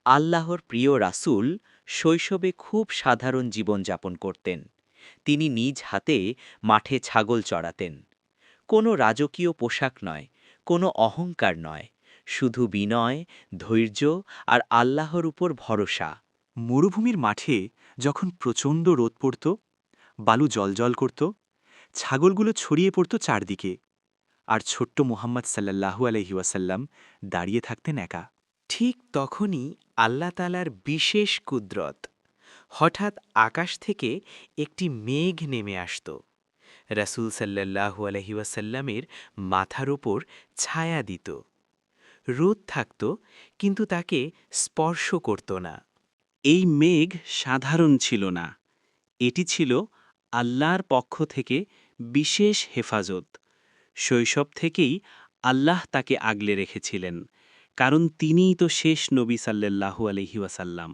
আল্লাহর প্রিয় রাসূল শৈশবে খুব সাধারণ জীবনযাপন করতেন। তিনি নিজ হাতে মাঠে ছাগল চড়াতেন। কোনো রাজকীয় পোশাক নয়, কোনো অহংকার নয়, শুধু বিনয়, ধৈর্য আর আল্লাহর উপর ভরসা। মরুভূমির মাঠে যখন প্রচণ্ড রোদ পড়ত, বালু জ্বলজ্বল করত, ছাগলগুলো ছড়িয়ে পড়ত চারদিকে, আর ছোট্ট মুহাম্মদ সাল্লাল্লাহু আলাইহি ওয়াসাল্লাম দাঁড়িয়ে থাকতেন একা। ঠিক তখনই আল্লাহ তালার বিশেষ কুদরত। হঠাৎ আকাশ থেকে একটি মেঘ নেমে আসত। রাসূল সাল্লাল্লাহু আলাইহি ওয়াসাল্লামের মাথার ওপর ছায়া দিত। রোদ থাকত, কিন্তু তাকে স্পর্শ করত না। এই মেঘ সাধারণ ছিল না, এটি ছিল আল্লাহর পক্ষ থেকে বিশেষ হেফাজত। শৈশব থেকেই আল্লাহ তাকে আগলে রেখেছিলেন, কারণ তিনিই তো শেষ নবী সাল্লাল্লাহু আলাইহি ওয়াসাল্লাম।